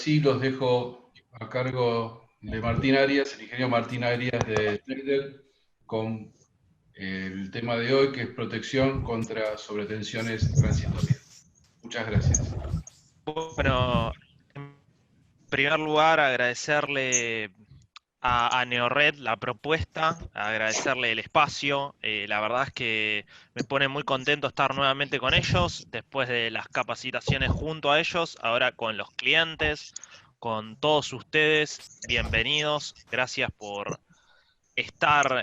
sí los dejo a cargo de Martín Arias, el ingeniero Martín Arias de Schneider, con el tema de hoy, que es protección contra sobretensiones transitorias. Muchas gracias. Bueno, en primer lugar, agradecerle a Neored la propuesta, agradecerle el espacio. La verdad es que me pone muy contento estar nuevamente con ellos, después de las capacitaciones junto a ellos, ahora con los clientes, con todos ustedes. Bienvenidos, gracias por estar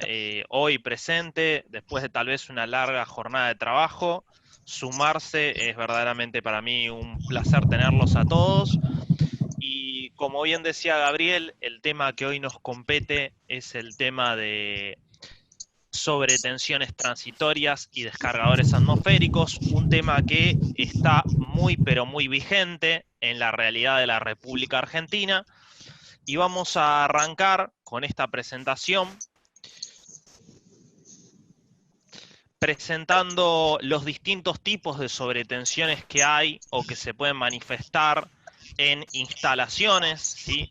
hoy presente, después de tal vez una larga jornada de trabajo. Sumarse es verdaderamente para mí un placer tenerlos a todos. Y como bien decía Gabriel, el tema que hoy nos compete es el tema de sobretensiones transitorias y descargadores atmosféricos, un tema que está muy pero muy vigente en la realidad de la República Argentina. Y vamos a arrancar con esta presentación presentando los distintos tipos de sobretensiones que hay o que se pueden manifestar en instalaciones, ¿sí?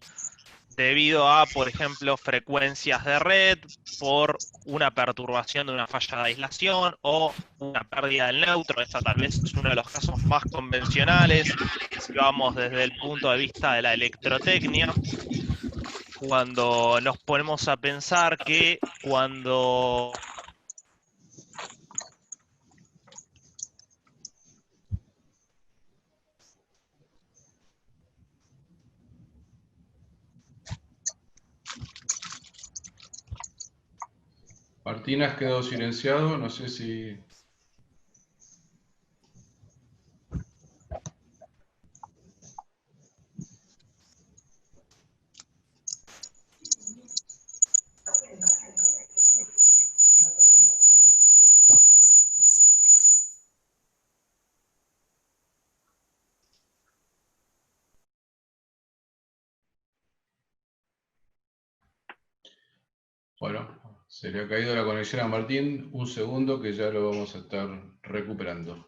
Debido a, por ejemplo, frecuencias de red, por una perturbación de una falla de aislación o una pérdida del neutro. Esta tal vez es uno de los casos más convencionales, si vamos desde el punto de vista de la electrotecnia, cuando nos ponemos a pensar que cuando Martín, has quedado silenciado, no sé si... Bueno, se le ha caído la conexión a Martín. Un segundo que ya lo vamos a estar recuperando.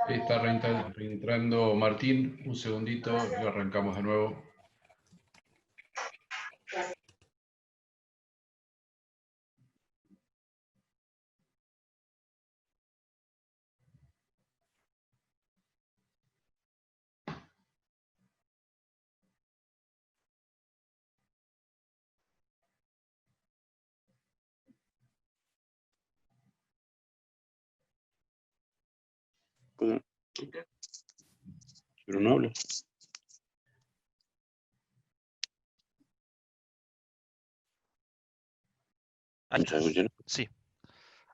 Está reentrando Martín. Un segundito y arrancamos de nuevo. ¿Cómo? Pero no habla. Sí,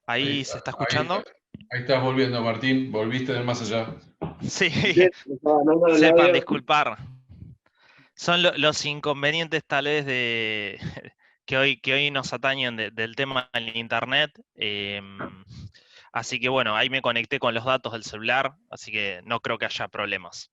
ahí se está escuchando. Ahí estás volviendo, Martín. Volviste del más allá. Sí, No, sepan disculpar. Son los inconvenientes tal vez de que hoy nos atañen del tema del internet. Así que bueno, ahí me conecté con los datos del celular, así que no creo que haya problemas.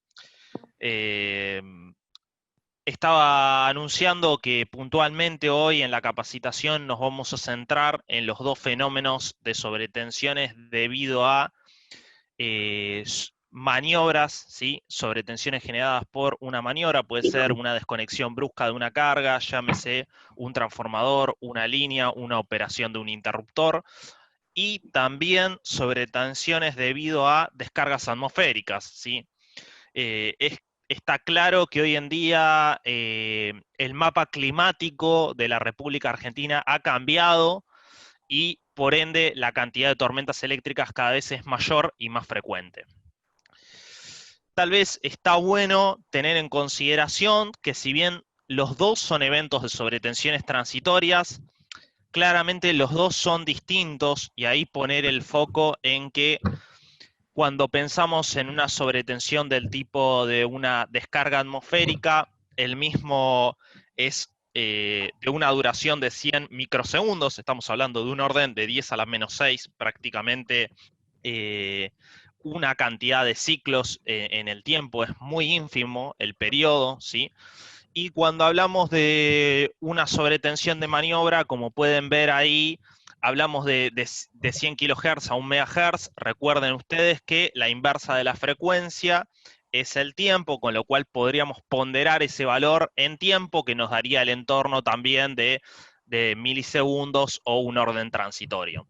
Estaba anunciando que puntualmente hoy en la capacitación nos vamos a centrar en los dos fenómenos de sobretensiones debido a maniobras, ¿sí? Sobretensiones generadas por una maniobra, puede ser una desconexión brusca de una carga, llámese un transformador, una línea, una operación de un interruptor, y también sobretensiones debido a descargas atmosféricas, ¿sí? Está claro que hoy en día el mapa climático de la República Argentina ha cambiado y por ende la cantidad de tormentas eléctricas cada vez es mayor y más frecuente. Tal vez está bueno tener en consideración que si bien los dos son eventos de sobretensiones transitorias, claramente los dos son distintos y ahí poner el foco en que cuando pensamos en una sobretensión del tipo de una descarga atmosférica, el mismo es de una duración de 100 microsegundos, estamos hablando de un orden de 10 a la menos 6, prácticamente una cantidad de ciclos en el tiempo, es muy ínfimo el periodo, ¿sí? Y cuando hablamos de una sobretensión de maniobra, como pueden ver ahí, hablamos de 100 kHz a 1 MHz. Recuerden ustedes que la inversa de la frecuencia es el tiempo, con lo cual podríamos ponderar ese valor en tiempo, que nos daría el entorno también de milisegundos o un orden transitorio.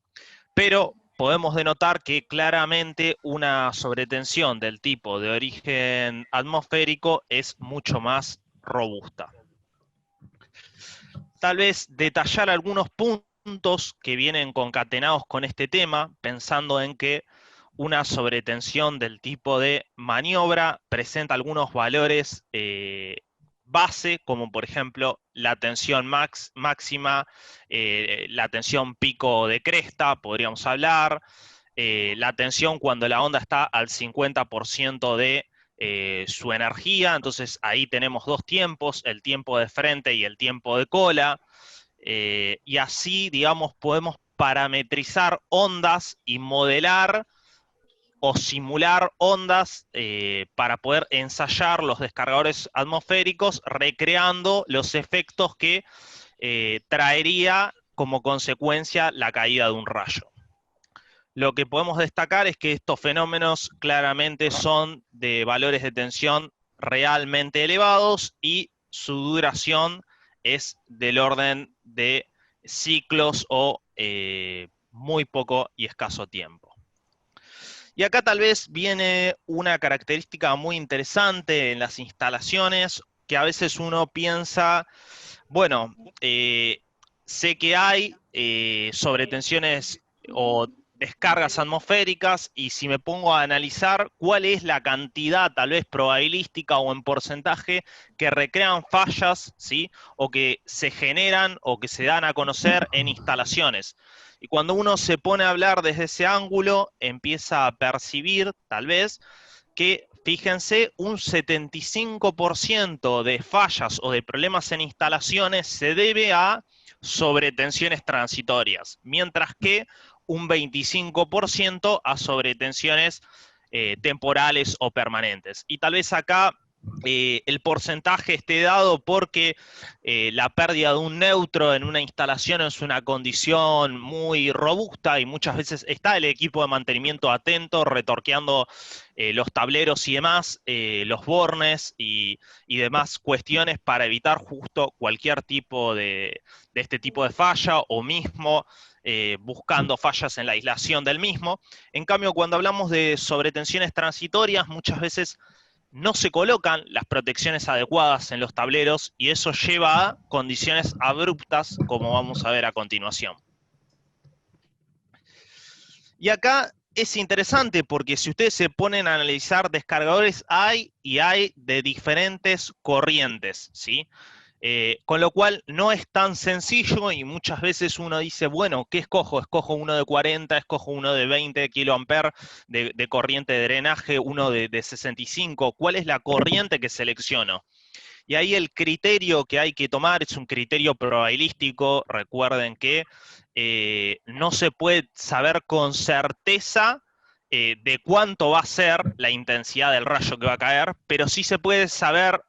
Pero podemos denotar que claramente una sobretensión del tipo de origen atmosférico es mucho más robusta. Tal vez detallar algunos puntos que vienen concatenados con este tema, pensando en que una sobretensión del tipo de maniobra presenta algunos valores base, como por ejemplo la tensión máxima, la tensión pico de cresta, podríamos hablar, la tensión cuando la onda está al 50% de su energía, entonces ahí tenemos dos tiempos, el tiempo de frente y el tiempo de cola, y así, digamos, podemos parametrizar ondas y modelar o simular ondas para poder ensayar los descargadores atmosféricos, recreando los efectos que traería como consecuencia la caída de un rayo. Lo que podemos destacar es que estos fenómenos claramente son de valores de tensión realmente elevados y su duración es del orden de ciclos o muy poco y escaso tiempo. Y acá tal vez viene una característica muy interesante en las instalaciones, que a veces uno piensa, bueno, sé que hay sobretensiones o descargas atmosféricas, y si me pongo a analizar cuál es la cantidad tal vez probabilística o en porcentaje que recrean fallas, ¿sí? O que se generan o que se dan a conocer en instalaciones. Y cuando uno se pone a hablar desde ese ángulo, empieza a percibir, tal vez, que, fíjense, un 75% de fallas o de problemas en instalaciones se debe a sobretensiones transitorias, mientras que un 25% a sobretensiones temporales o permanentes. Y tal vez acá el porcentaje esté dado porque la pérdida de un neutro en una instalación es una condición muy robusta y muchas veces está el equipo de mantenimiento atento, retorqueando los tableros y demás, los bornes y demás cuestiones para evitar justo cualquier tipo de este tipo de falla, o mismo buscando fallas en la aislación del mismo. En cambio, cuando hablamos de sobretensiones transitorias, muchas veces no se colocan las protecciones adecuadas en los tableros y eso lleva a condiciones abruptas, como vamos a ver a continuación. Y acá es interesante porque si ustedes se ponen a analizar descargadores, hay de diferentes corrientes, ¿sí? Con lo cual no es tan sencillo y muchas veces uno dice, bueno, ¿qué escojo? Escojo uno de 40, escojo uno de 20 kA de corriente de drenaje, uno de 65. ¿Cuál es la corriente que selecciono? Y ahí el criterio que hay que tomar es un criterio probabilístico. Recuerden que no se puede saber con certeza de cuánto va a ser la intensidad del rayo que va a caer, pero sí se puede saber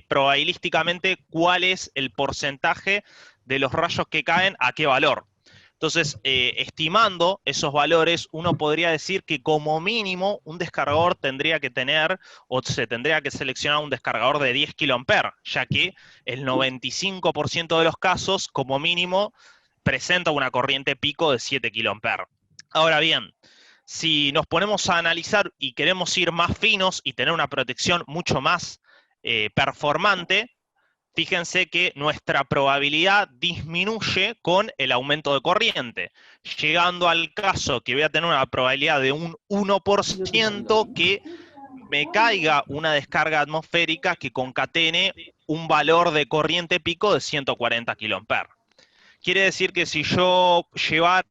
probabilísticamente cuál es el porcentaje de los rayos que caen a qué valor. Entonces, estimando esos valores, uno podría decir que como mínimo un descargador tendría que tener, o se tendría que seleccionar un descargador de 10 kA, ya que el 95% de los casos, como mínimo, presenta una corriente pico de 7 kA. Ahora bien, si nos ponemos a analizar y queremos ir más finos y tener una protección mucho más performante, fíjense que nuestra probabilidad disminuye con el aumento de corriente, llegando al caso que voy a tener una probabilidad de un 1% que me caiga una descarga atmosférica que concatene un valor de corriente pico de 140 kA. Quiere decir que si yo llevara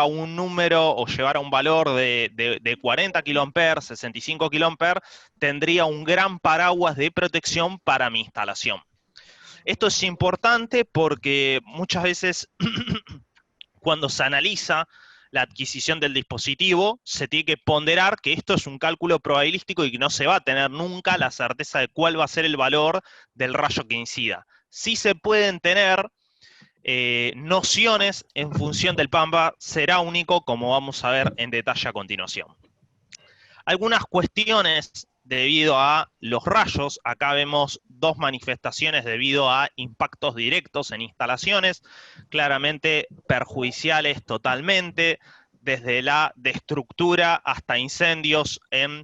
un número o llevara un valor de 40 kA, 65 kA, tendría un gran paraguas de protección para mi instalación. Esto es importante porque muchas veces cuando se analiza la adquisición del dispositivo, se tiene que ponderar que esto es un cálculo probabilístico y que no se va a tener nunca la certeza de cuál va a ser el valor del rayo que incida. Sí se pueden tener nociones en función del Pampa, será único, como vamos a ver en detalle a continuación. Algunas cuestiones debido a los rayos, acá vemos dos manifestaciones debido a impactos directos en instalaciones, claramente perjudiciales totalmente, desde la destructura hasta incendios en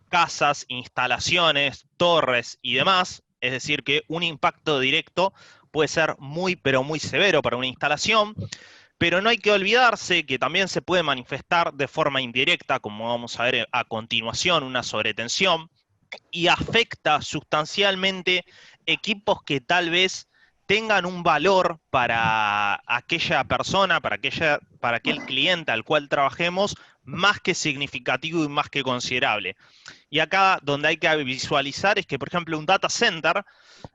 casas, instalaciones, torres y demás, es decir que un impacto directo puede ser muy pero muy severo para una instalación, pero no hay que olvidarse que también se puede manifestar de forma indirecta, como vamos a ver a continuación, una sobretensión, y afecta sustancialmente equipos que tal vez tengan un valor para aquella persona, para aquel cliente al cual trabajemos, más que significativo y más que considerable. Y acá donde hay que visualizar es que, por ejemplo, un data center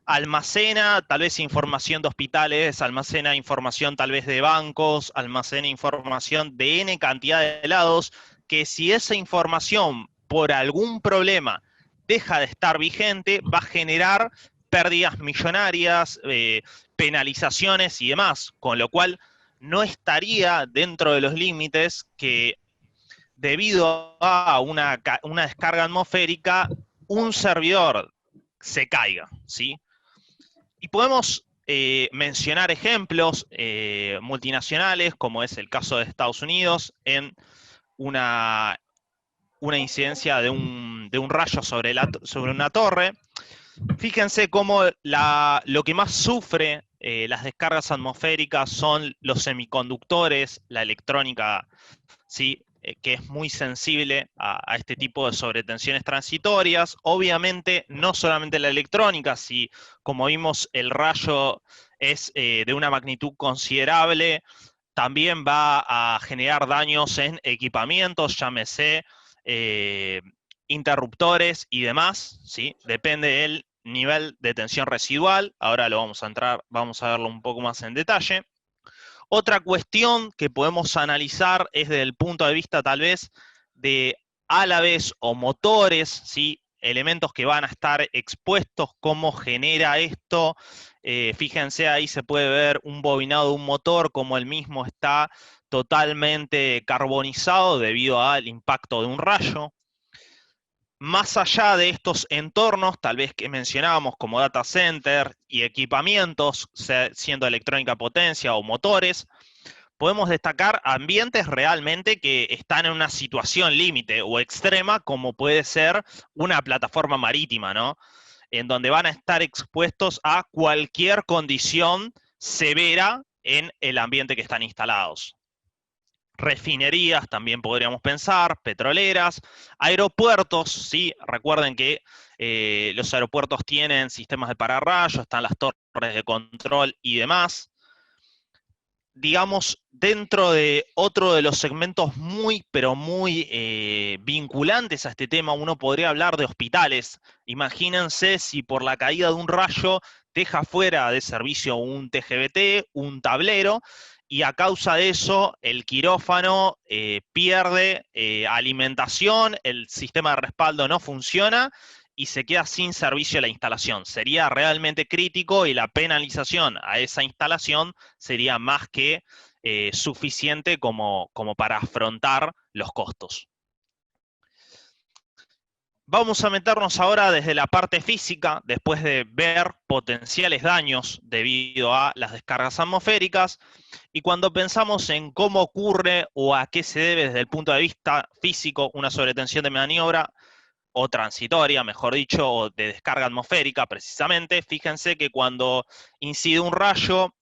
almacena tal vez información de hospitales, almacena información tal vez de bancos, almacena información de N cantidad de lados, que si esa información por algún problema deja de estar vigente, va a generar pérdidas millonarias, penalizaciones y demás, con lo cual no estaría dentro de los límites que debido a una descarga atmosférica, un servidor se caiga, ¿sí? Y podemos mencionar ejemplos multinacionales, como es el caso de Estados Unidos, en una incidencia de un rayo sobre una torre. Fíjense cómo lo que más sufre las descargas atmosféricas son los semiconductores, la electrónica, ¿sí? Que es muy sensible a este tipo de sobretensiones transitorias. Obviamente, no solamente la electrónica, si como vimos el rayo es de una magnitud considerable, también va a generar daños en equipamientos, llámese interruptores y demás, ¿sí? Depende del nivel de tensión residual. Ahora vamos a verlo un poco más en detalle. Otra cuestión que podemos analizar es desde el punto de vista tal vez de álabes o motores, ¿sí? Elementos que van a estar expuestos, cómo genera esto. Fíjense, ahí se puede ver un bobinado de un motor, como el mismo está totalmente carbonizado debido al impacto de un rayo. Más allá de estos entornos, tal vez que mencionábamos como data center y equipamientos, siendo electrónica potencia o motores, podemos destacar ambientes realmente que están en una situación límite o extrema, como puede ser una plataforma marítima, ¿no? En donde van a estar expuestos a cualquier condición severa en el ambiente que están instalados. Refinerías también podríamos pensar, petroleras, aeropuertos, ¿sí? Recuerden que los aeropuertos tienen sistemas de pararrayos, están las torres de control y demás. Digamos, dentro de otro de los segmentos muy, pero muy vinculantes a este tema, uno podría hablar de hospitales. Imagínense si por la caída de un rayo deja fuera de servicio un TGVT, un tablero, y a causa de eso el quirófano pierde alimentación, el sistema de respaldo no funciona y se queda sin servicio la instalación. Sería realmente crítico y la penalización a esa instalación sería más que suficiente como para afrontar los costos. Vamos a meternos ahora desde la parte física, después de ver potenciales daños debido a las descargas atmosféricas, y cuando pensamos en cómo ocurre o a qué se debe desde el punto de vista físico una sobretensión de maniobra, o transitoria, mejor dicho, o de descarga atmosférica precisamente, fíjense que cuando incide un rayo,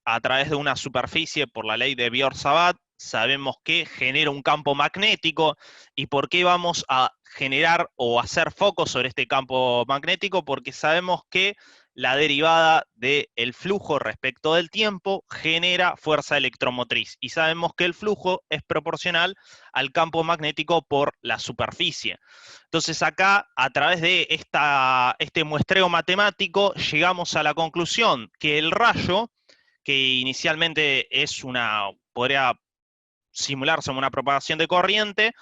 a través de una superficie por la ley de Biot-Savart, sabemos que genera un campo magnético. ¿Y por qué vamos a generar o hacer foco sobre este campo magnético? Porque sabemos que la derivada del flujo respecto del tiempo genera fuerza electromotriz. Y sabemos que el flujo es proporcional al campo magnético por la superficie. Entonces acá, a través de este muestreo matemático, llegamos a la conclusión que el rayo, que inicialmente podría simularse como una propagación de corriente,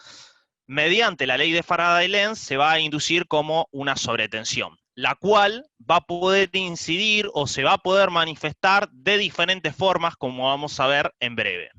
mediante la ley de Faraday-Lenz se va a inducir como una sobretensión, la cual va a poder incidir o se va a poder manifestar de diferentes formas, como vamos a ver en breve.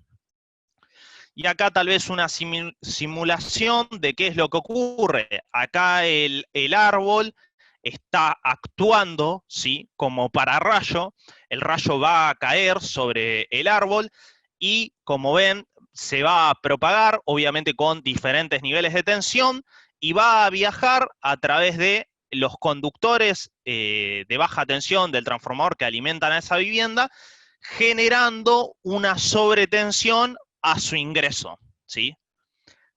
Y acá tal vez una simulación de qué es lo que ocurre. Acá el árbol está actuando, ¿sí?, como pararrayo. El rayo va a caer sobre el árbol y, como ven, se va a propagar, obviamente con diferentes niveles de tensión, y va a viajar a través de los conductores de baja tensión del transformador que alimentan a esa vivienda, generando una sobretensión a su ingreso, ¿sí?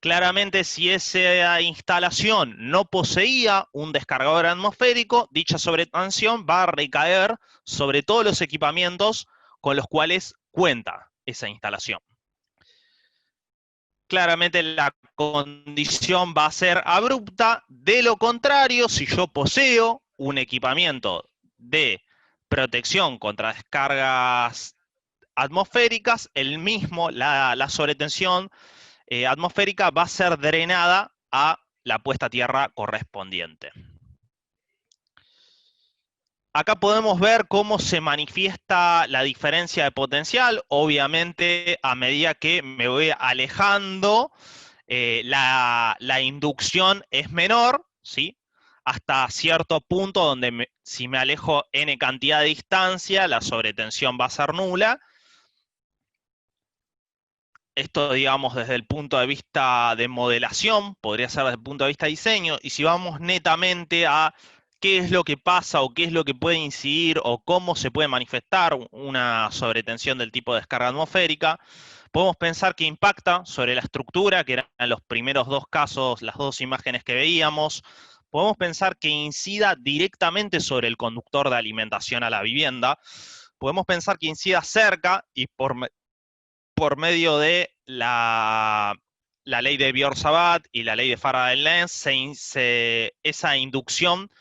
Claramente, si esa instalación no poseía un descargador atmosférico, dicha sobretensión va a recaer sobre todos los equipamientos con los cuales cuenta esa instalación. Claramente la condición va a ser abrupta. De lo contrario, si yo poseo un equipamiento de protección contra descargas atmosféricas, la sobretensión atmosférica va a ser drenada a la puesta a tierra correspondiente. Acá podemos ver cómo se manifiesta la diferencia de potencial. Obviamente, a medida que me voy alejando, la inducción es menor, ¿sí?, hasta cierto punto donde si me alejo n cantidad de distancia, la sobretensión va a ser nula. Esto, digamos, desde el punto de vista de modelación, podría ser desde el punto de vista de diseño, y si vamos netamente a qué es lo que pasa o qué es lo que puede incidir o cómo se puede manifestar una sobretensión del tipo de descarga atmosférica, podemos pensar que impacta sobre la estructura, que eran los primeros dos casos, las dos imágenes que veíamos. Podemos pensar que incida directamente sobre el conductor de alimentación a la vivienda. Podemos pensar que incida cerca y por medio de la ley de Biot-Savart y la ley de Faraday-Lenz, esa inducción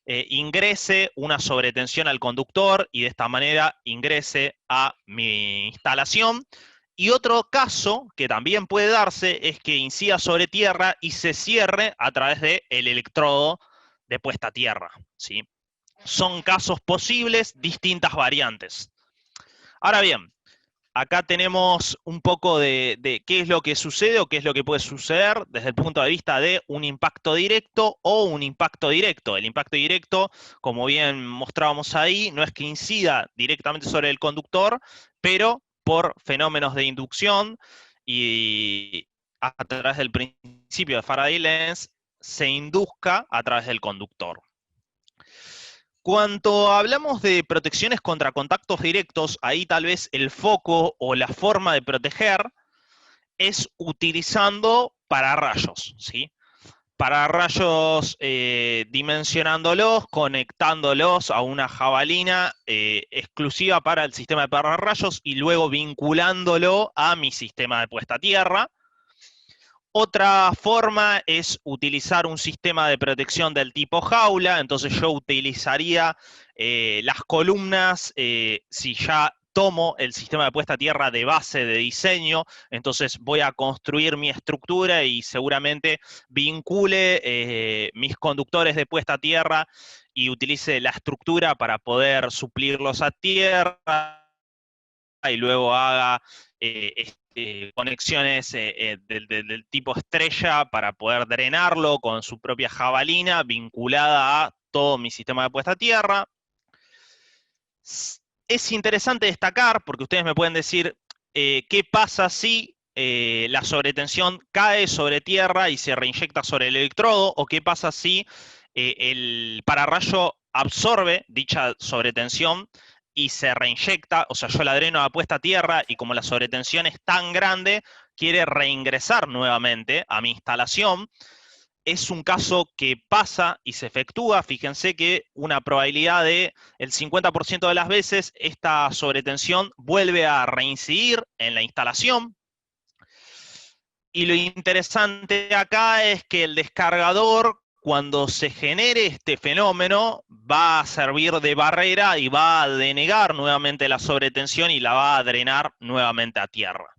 ingrese una sobretensión al conductor y de esta manera ingrese a mi instalación. Y otro caso que también puede darse es que incida sobre tierra y se cierre a través del electrodo de puesta a tierra, ¿sí? Son casos posibles, distintas variantes. Ahora bien, acá tenemos un poco de qué es lo que sucede o qué es lo que puede suceder desde el punto de vista de un impacto directo o un impacto directo. El impacto directo, como bien mostrábamos ahí, no es que incida directamente sobre el conductor, pero por fenómenos de inducción y a través del principio de Faraday-Lenz se induzca a través del conductor. Cuando hablamos de protecciones contra contactos directos, ahí tal vez el foco o la forma de proteger es utilizando pararrayos, ¿sí? Pararrayos dimensionándolos, conectándolos a una jabalina exclusiva para el sistema de pararrayos y luego vinculándolo a mi sistema de puesta a tierra. Otra forma es utilizar un sistema de protección del tipo jaula. Entonces yo utilizaría las columnas, si ya tomo el sistema de puesta a tierra de base de diseño, entonces voy a construir mi estructura y seguramente vincule mis conductores de puesta a tierra y utilice la estructura para poder suplirlos a tierra y luego haga conexiones del tipo estrella para poder drenarlo con su propia jabalina vinculada a todo mi sistema de puesta a tierra. Es interesante destacar, porque ustedes me pueden decir, ¿qué pasa si la sobretensión cae sobre tierra y se reinyecta sobre el electrodo? ¿O qué pasa si el pararrayo absorbe dicha sobretensión y se reinyecta? O sea, yo la dreno a puesta a tierra y como la sobretensión es tan grande, quiere reingresar nuevamente a mi instalación. Es un caso que pasa y se efectúa. Fíjense que una probabilidad de el 50% de las veces esta sobretensión vuelve a reincidir en la instalación. Y lo interesante acá es que el descargador, cuando se genere este fenómeno, va a servir de barrera y va a denegar nuevamente la sobretensión y la va a drenar nuevamente a tierra.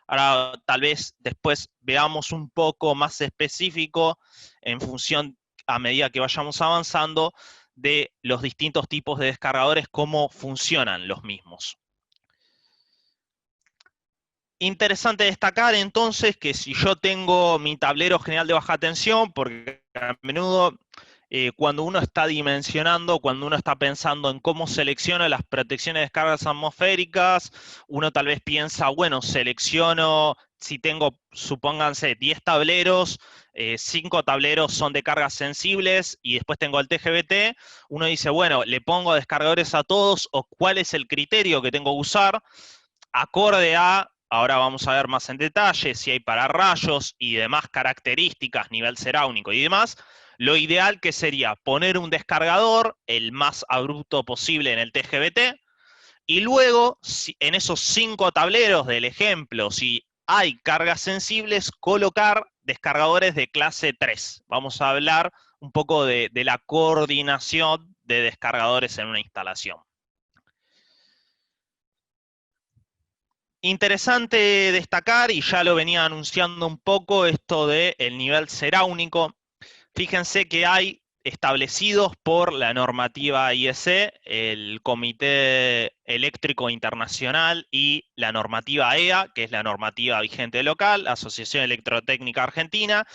Ahora, tal vez después veamos un poco más específico en función, a medida que vayamos avanzando, de los distintos tipos de descargadores, cómo funcionan los mismos. Interesante destacar entonces que si yo tengo mi tablero general de baja tensión, porque a menudo cuando uno está dimensionando, cuando uno está pensando en cómo selecciona las protecciones de descargas atmosféricas, uno tal vez piensa, bueno, selecciono, si tengo, supónganse, 10 tableros, 5 tableros son de cargas sensibles y después tengo el TGBT, uno dice, bueno, le pongo descargadores a todos, o cuál es el criterio que tengo que usar, acorde a, ahora vamos a ver más en detalle, si hay pararrayos y demás características, nivel ceráunico y demás. Lo ideal que sería poner un descargador, el más abrupto posible en el TGBT, y luego, en esos 5 tableros del ejemplo, si hay cargas sensibles, colocar descargadores de clase 3. Vamos a hablar un poco de la coordinación de descargadores en una instalación. Interesante destacar, y ya lo venía anunciando un poco, esto del nivel ceráunico. Fíjense que hay establecidos por la normativa IEC, el Comité Eléctrico Internacional y la normativa EA, que es la normativa vigente local, Asociación Electrotécnica Argentina,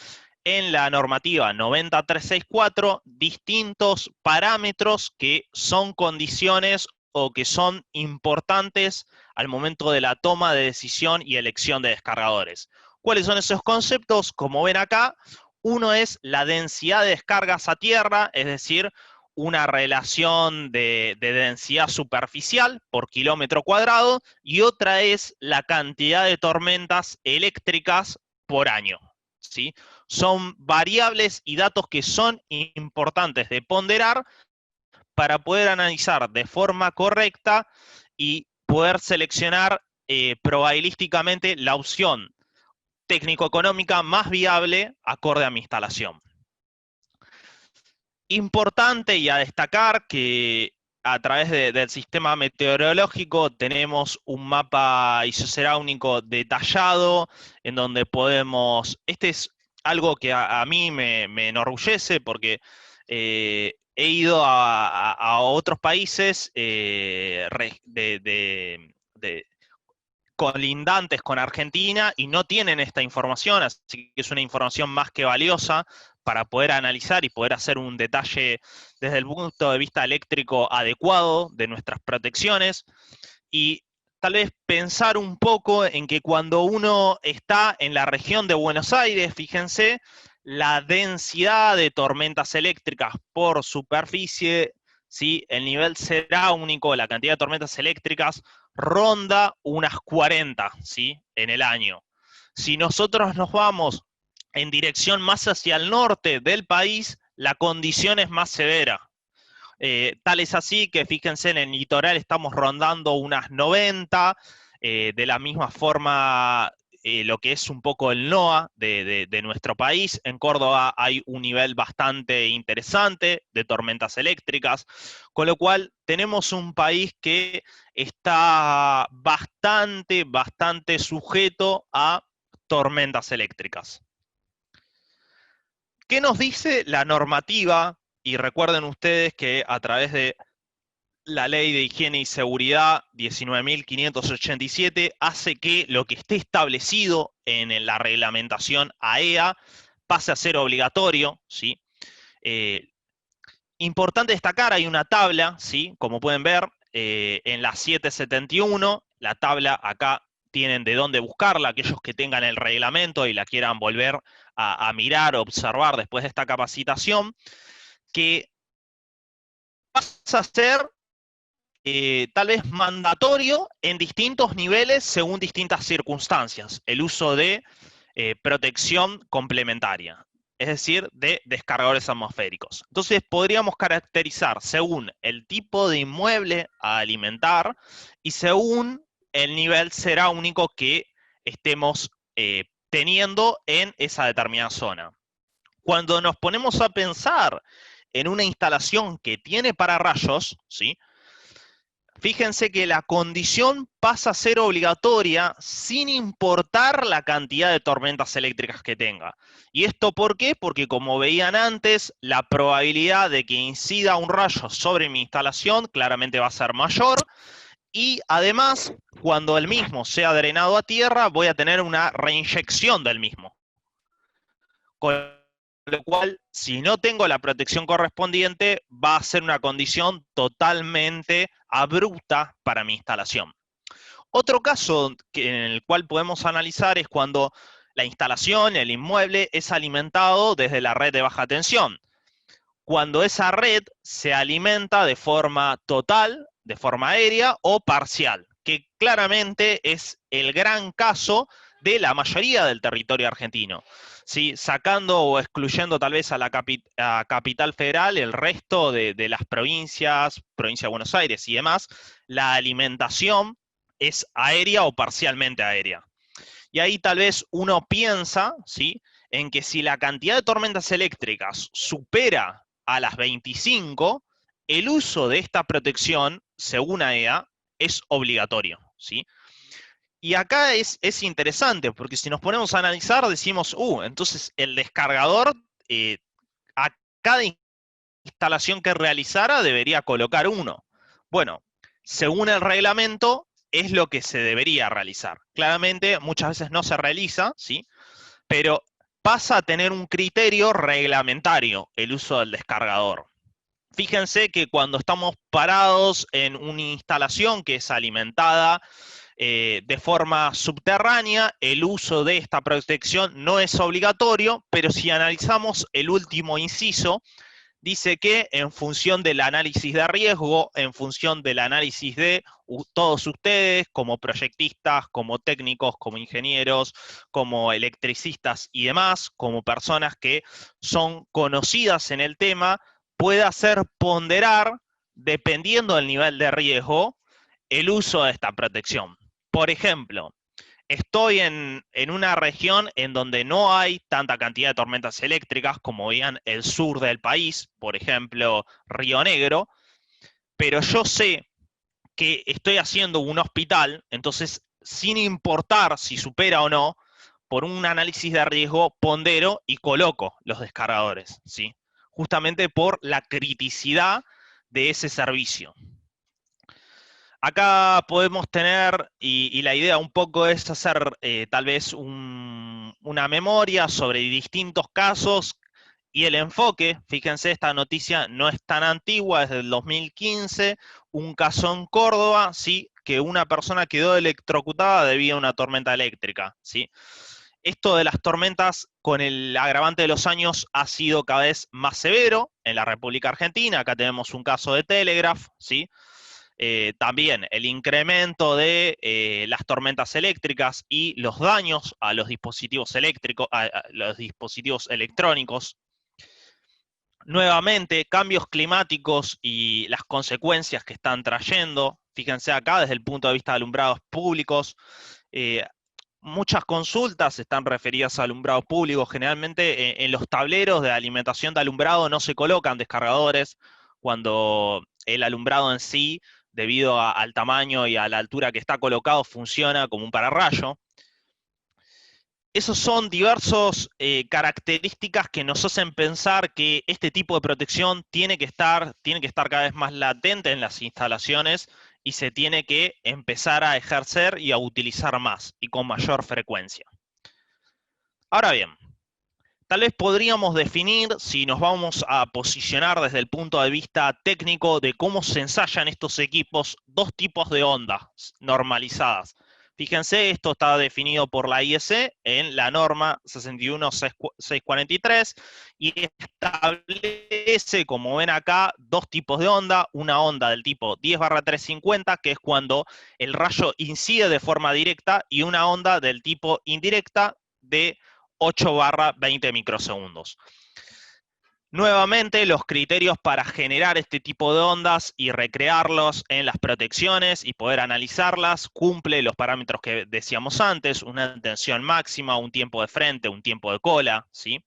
en la normativa 90364, distintos parámetros que son condiciones o que son importantes al momento de la toma de decisión y elección de descargadores. ¿Cuáles son esos conceptos? Como ven acá, uno es la densidad de descargas a tierra, es decir, una relación de densidad superficial por kilómetro cuadrado, y otra es la cantidad de tormentas eléctricas por año, ¿sí? Son variables y datos que son importantes de ponderar para poder analizar de forma correcta y poder seleccionar probabilísticamente la opción técnico-económica más viable acorde a mi instalación. Importante y a destacar que a través del sistema meteorológico tenemos un mapa isoceráunico detallado en donde podemos, este es algo que a mí me enorgullece porque he ido a otros países colindantes con Argentina y no tienen esta información, así que es una información más que valiosa para poder analizar y poder hacer un detalle desde el punto de vista eléctrico adecuado de nuestras protecciones, y tal vez pensar un poco en que cuando uno está en la región de Buenos Aires, fíjense, la densidad de tormentas eléctricas por superficie, ¿sí? El nivel ceráunico, la cantidad de tormentas eléctricas, ronda unas 40, ¿sí? En el año. Si nosotros nos vamos en dirección más hacia el norte del país, la condición es más severa. Tal es así que, fíjense, en el litoral estamos rondando unas 90, de la misma forma lo que es un poco el NOA de nuestro país. En Córdoba hay un nivel bastante interesante de tormentas eléctricas, con lo cual tenemos un país que está bastante sujeto a tormentas eléctricas. ¿Qué nos dice la normativa? Y recuerden ustedes que a través de la Ley de Higiene y Seguridad 19.587 hace que lo que esté establecido en la reglamentación AEA pase a ser obligatorio, ¿sí? Importante destacar, hay una tabla, ¿sí? Como pueden ver, en la 771, la tabla acá tienen de dónde buscarla, aquellos que tengan el reglamento y la quieran volver a mirar, observar después de esta capacitación, que pasa a ser tal vez mandatorio en distintos niveles según distintas circunstancias, el uso de protección complementaria, es decir, de descargadores atmosféricos. Entonces podríamos caracterizar según el tipo de inmueble a alimentar y según el nivel será único que estemos teniendo en esa determinada zona. Cuando nos ponemos a pensar en una instalación que tiene pararrayos, ¿sí? Fíjense que la condición pasa a ser obligatoria sin importar la cantidad de tormentas eléctricas que tenga. ¿Y esto por qué? Porque como veían antes, la probabilidad de que incida un rayo sobre mi instalación claramente va a ser mayor. Y además, cuando el mismo sea drenado a tierra, voy a tener una reinyección del mismo. Con lo cual, si no tengo la protección correspondiente, va a ser una condición totalmente abrupta para mi instalación. Otro caso en el cual podemos analizar es cuando la instalación, el inmueble, es alimentado desde la red de baja tensión. Cuando esa red se alimenta de forma total, de forma aérea o parcial, que claramente es el gran caso de la mayoría del territorio argentino. ¿Sí? Sacando o excluyendo tal vez a la Capital Federal, el resto de las provincias, provincia de Buenos Aires y demás, la alimentación es aérea o parcialmente aérea. Y ahí tal vez uno piensa, ¿sí?, en que si la cantidad de tormentas eléctricas supera a las 25, el uso de esta protección, según AEA, es obligatorio, ¿sí? Y acá es interesante, porque si nos ponemos a analizar, decimos, entonces el descargador a cada instalación que realizara debería colocar uno. Bueno, según el reglamento, es lo que se debería realizar. Claramente, muchas veces no se realiza, ¿sí? Pero pasa a tener un criterio reglamentario el uso del descargador. Fíjense que cuando estamos parados en una instalación que es alimentada de forma subterránea, el uso de esta protección no es obligatorio, pero si analizamos el último inciso, dice que en función del análisis de riesgo, en función del análisis de todos ustedes, como proyectistas, como técnicos, como ingenieros, como electricistas y demás, como personas que son conocidas en el tema, puede hacer ponderar, dependiendo del nivel de riesgo, el uso de esta protección. Por ejemplo, estoy en una región en donde no hay tanta cantidad de tormentas eléctricas como veían el sur del país, por ejemplo, Río Negro, pero yo sé que estoy haciendo un hospital, entonces, sin importar si supera o no, por un análisis de riesgo, pondero y coloco los descargadores, ¿sí? Justamente por la criticidad de ese servicio. Acá podemos tener, y la idea un poco es hacer tal vez una memoria sobre distintos casos y el enfoque. Fíjense, esta noticia no es tan antigua, es del 2015, un caso en Córdoba, ¿sí?, que una persona quedó electrocutada debido a una tormenta eléctrica, ¿sí? Esto de las tormentas con el agravante de los años ha sido cada vez más severo en la República Argentina. Acá tenemos un caso de Telegraph, ¿sí? También el incremento de las tormentas eléctricas y los daños a los dispositivos eléctricos, a los dispositivos electrónicos. Nuevamente, cambios climáticos y las consecuencias que están trayendo. Fíjense acá, desde el punto de vista de alumbrados públicos, muchas consultas están referidas a alumbrado público. Generalmente en los tableros de alimentación de alumbrado no se colocan descargadores cuando el alumbrado en sí, debido al tamaño y a la altura que está colocado, funciona como un pararrayo. Esos son diversas características que nos hacen pensar que este tipo de protección tiene que estar cada vez más latente en las instalaciones y se tiene que empezar a ejercer y a utilizar más y con mayor frecuencia. Ahora bien, tal vez podríamos definir, si nos vamos a posicionar desde el punto de vista técnico de cómo se ensayan estos equipos, dos tipos de ondas normalizadas. Fíjense, esto está definido por la IEC en la norma 61643 y establece, como ven acá, dos tipos de onda. Una onda del tipo 10/350, que es cuando el rayo incide de forma directa, y una onda del tipo indirecta de 8/20 microsegundos. Nuevamente, los criterios para generar este tipo de ondas y recrearlos en las protecciones y poder analizarlas cumple los parámetros que decíamos antes: una tensión máxima, un tiempo de frente, un tiempo de cola, ¿sí?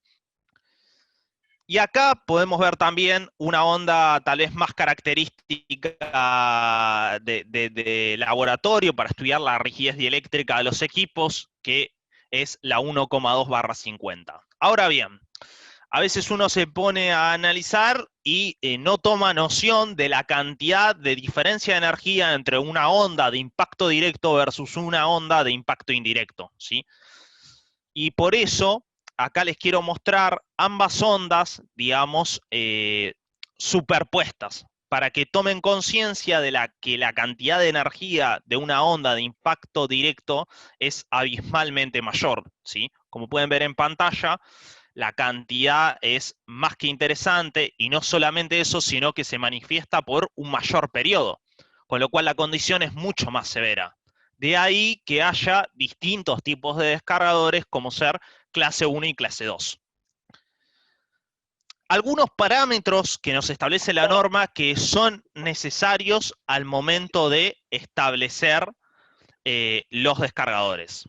Y acá podemos ver también una onda tal vez más característica de laboratorio para estudiar la rigidez dieléctrica de los equipos, que es la 1,2/50. Ahora bien, a veces uno se pone a analizar y no toma noción de la cantidad de diferencia de energía entre una onda de impacto directo versus una onda de impacto indirecto, ¿sí? Y por eso, acá les quiero mostrar ambas ondas, digamos, superpuestas, para que tomen conciencia de que la cantidad de energía de una onda de impacto directo es abismalmente mayor, ¿sí? Como pueden ver en pantalla, la cantidad es más que interesante, y no solamente eso, sino que se manifiesta por un mayor periodo, con lo cual la condición es mucho más severa. De ahí que haya distintos tipos de descargadores, como ser clase 1 y clase 2. Algunos parámetros que nos establece la norma que son necesarios al momento de establecer los descargadores.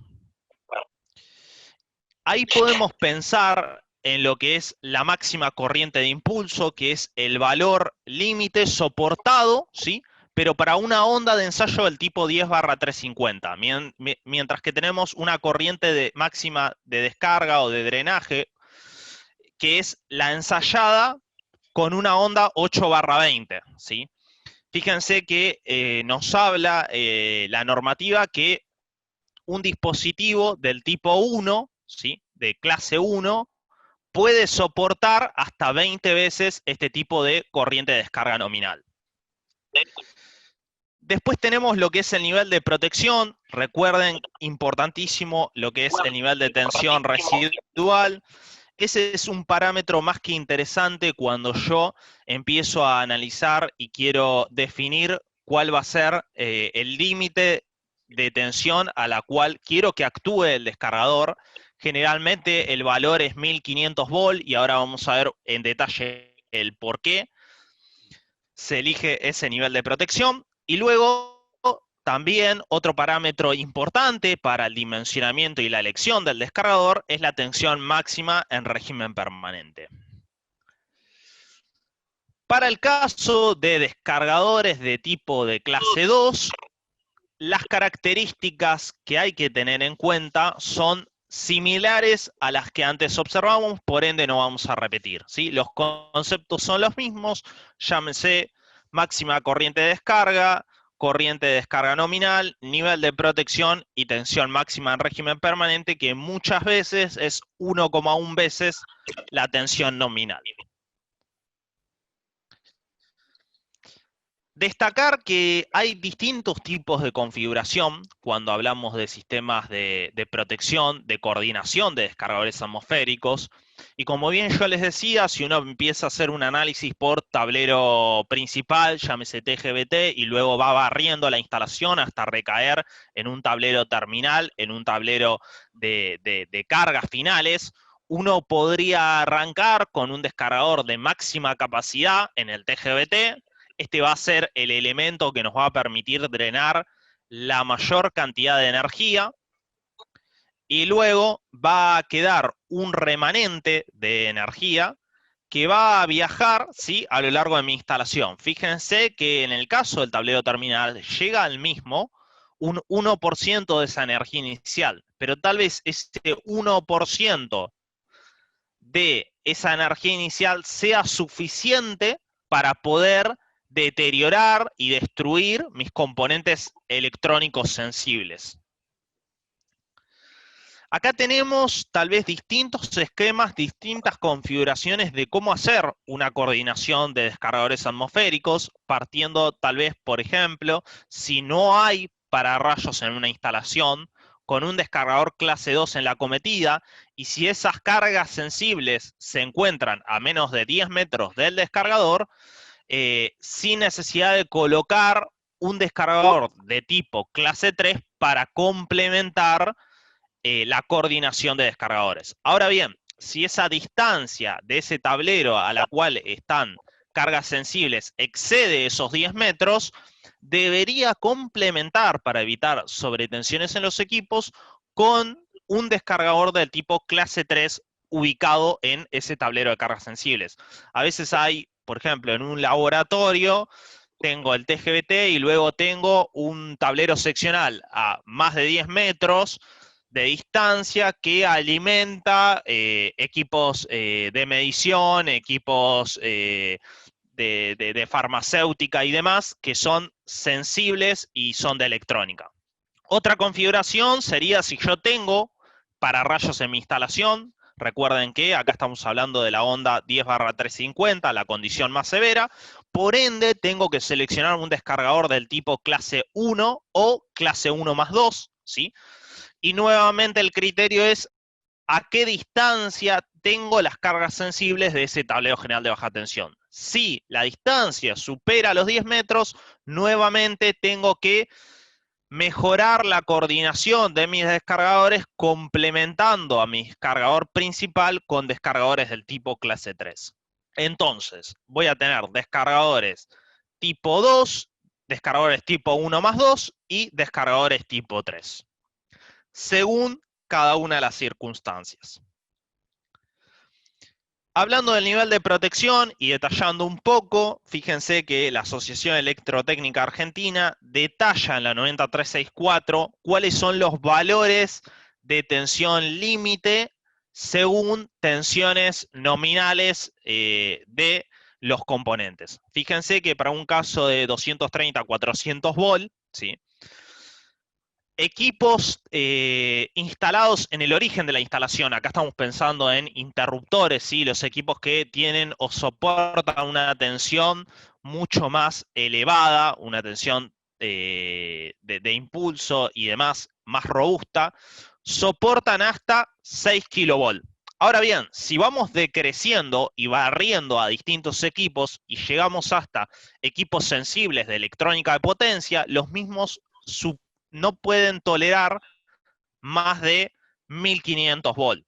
Ahí podemos pensar en lo que es la máxima corriente de impulso, que es el valor límite soportado, ¿sí?, pero para una onda de ensayo del tipo 10/350, mientras que tenemos una corriente máxima de descarga o de drenaje, que es la ensayada con una onda 8/20, ¿sí? Fíjense que nos habla la normativa que un dispositivo del tipo 1, ¿sí?, de clase 1, puede soportar hasta 20 veces este tipo de corriente de descarga nominal. Después tenemos lo que es el nivel de protección. Recuerden, importantísimo, lo que es el nivel de tensión residual. Ese es un parámetro más que interesante cuando yo empiezo a analizar y quiero definir cuál va a ser el límite de tensión a la cual quiero que actúe el descargador. Generalmente el valor es 1500 volt, y ahora vamos a ver en detalle el por qué se elige ese nivel de protección. Y luego también otro parámetro importante para el dimensionamiento y la elección del descargador es la tensión máxima en régimen permanente. Para el caso de descargadores de tipo de clase 2, las características que hay que tener en cuenta son similares a las que antes observamos, por ende no vamos a repetir, ¿sí? Los conceptos son los mismos, llámese máxima corriente de descarga, corriente de descarga nominal, nivel de protección y tensión máxima en régimen permanente, que muchas veces es 1,1 veces la tensión nominal. Destacar que hay distintos tipos de configuración cuando hablamos de sistemas de protección, de coordinación de descargadores atmosféricos, y como bien yo les decía, si uno empieza a hacer un análisis por tablero principal, llámese TGBT, y luego va barriendo la instalación hasta recaer en un tablero terminal, en un tablero de cargas finales, uno podría arrancar con un descargador de máxima capacidad en el TGBT. Este va a ser el elemento que nos va a permitir drenar la mayor cantidad de energía. y luego va a quedar un remanente de energía que va a viajar, ¿sí?, a lo largo de mi instalación. Fíjense que en el caso del tablero terminal llega al mismo un 1% de esa energía inicial, pero tal vez ese 1% de esa energía inicial sea suficiente para poder deteriorar y destruir mis componentes electrónicos sensibles. Acá tenemos tal vez distintos esquemas, distintas configuraciones de cómo hacer una coordinación de descargadores atmosféricos, partiendo tal vez, por ejemplo, si no hay pararrayos en una instalación, con un descargador clase 2 en la acometida, y si esas cargas sensibles se encuentran a menos de 10 metros del descargador, sin necesidad de colocar un descargador de tipo clase 3 para complementar la coordinación de descargadores. Ahora bien, si esa distancia de ese tablero a la cual están cargas sensibles excede esos 10 metros, debería complementar para evitar sobretensiones en los equipos con un descargador del tipo clase 3 ubicado en ese tablero de cargas sensibles. A veces hay, por ejemplo, en un laboratorio, tengo el TGBT y luego tengo un tablero seccional a más de 10 metros de distancia que alimenta equipos de medición, equipos de farmacéutica y demás, que son sensibles y son de electrónica. Otra configuración sería si yo tengo pararrayos en mi instalación. Recuerden que acá estamos hablando de la onda 10/350, la condición más severa. Por ende, tengo que seleccionar un descargador del tipo clase 1 o clase 1+2, ¿sí? Y nuevamente el criterio es a qué distancia tengo las cargas sensibles de ese tablero general de baja tensión. Si la distancia supera los 10 metros, nuevamente tengo que mejorar la coordinación de mis descargadores complementando a mi cargador principal con descargadores del tipo clase 3. Entonces, voy a tener descargadores tipo 2, descargadores tipo 1+2 y descargadores tipo 3, según cada una de las circunstancias. Hablando del nivel de protección y detallando un poco, fíjense que la Asociación Electrotécnica Argentina detalla en la 90364 cuáles son los valores de tensión límite según tensiones nominales de los componentes. Fíjense que para un caso de 230 a 400 volt, ¿sí?, equipos instalados en el origen de la instalación, acá estamos pensando en interruptores, ¿sí?, los equipos que tienen o soportan una tensión mucho más elevada, una tensión de impulso y demás más robusta, soportan hasta 6 kV. Ahora bien, si vamos decreciendo y barriendo a distintos equipos y llegamos hasta equipos sensibles de electrónica de potencia, los mismos no pueden tolerar más de 1500 volt.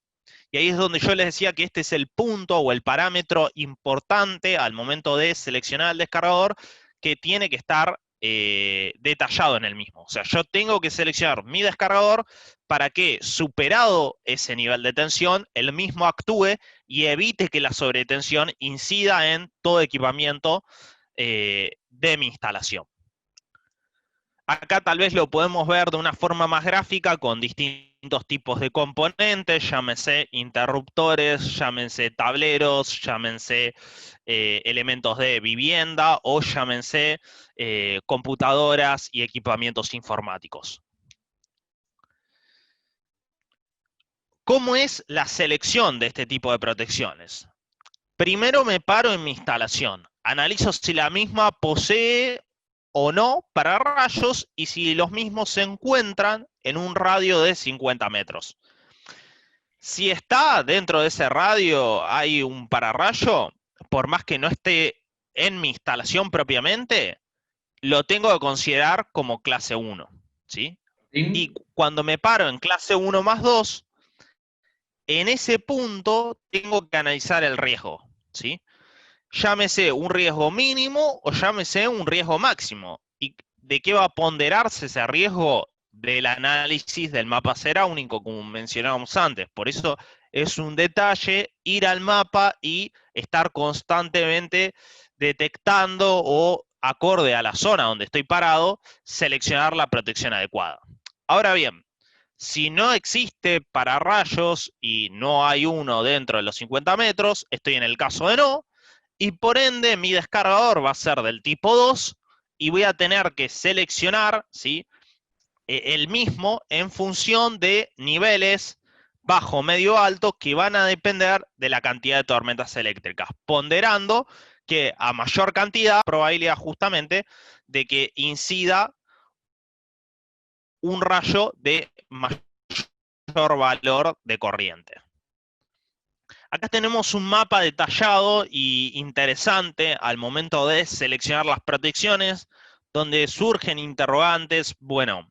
Y ahí es donde yo les decía que este es el punto o el parámetro importante al momento de seleccionar el descargador, que tiene que estar detallado en el mismo. O sea, yo tengo que seleccionar mi descargador para que, superado ese nivel de tensión, el mismo actúe y evite que la sobretensión incida en todo equipamiento de mi instalación. Acá tal vez lo podemos ver de una forma más gráfica con distintos tipos de componentes, llámense interruptores, llámense tableros, llámense elementos de vivienda o llámense computadoras y equipamientos informáticos. ¿Cómo es la selección de este tipo de protecciones? Primero me paro en mi instalación, analizo si la misma posee o no pararrayos y si los mismos se encuentran en un radio de 50 metros. Si está dentro de ese radio hay un pararrayo, por más que no esté en mi instalación propiamente, lo tengo que considerar como clase 1, ¿sí? Y cuando me paro en clase 1+2, en ese punto tengo que analizar el riesgo, ¿sí? Llámese un riesgo mínimo o llámese un riesgo máximo. ¿Y de qué va a ponderarse ese riesgo? del análisis del mapa ceráunico, como mencionábamos antes. Por eso es un detalle ir al mapa y estar constantemente detectando o, acorde a la zona donde estoy parado, seleccionar la protección adecuada. Ahora bien, si no existe pararrayos y no hay uno dentro de los 50 metros, estoy en el caso de no, y por ende mi descargador va a ser del tipo 2 y voy a tener que seleccionar, ¿sí?, el mismo en función de niveles bajo, medio, alto, que van a depender de la cantidad de tormentas eléctricas, ponderando que a mayor cantidad, probabilidad justamente de que incida un rayo de mayor valor de corriente. Acá tenemos un mapa detallado y interesante al momento de seleccionar las protecciones, donde surgen interrogantes. Bueno,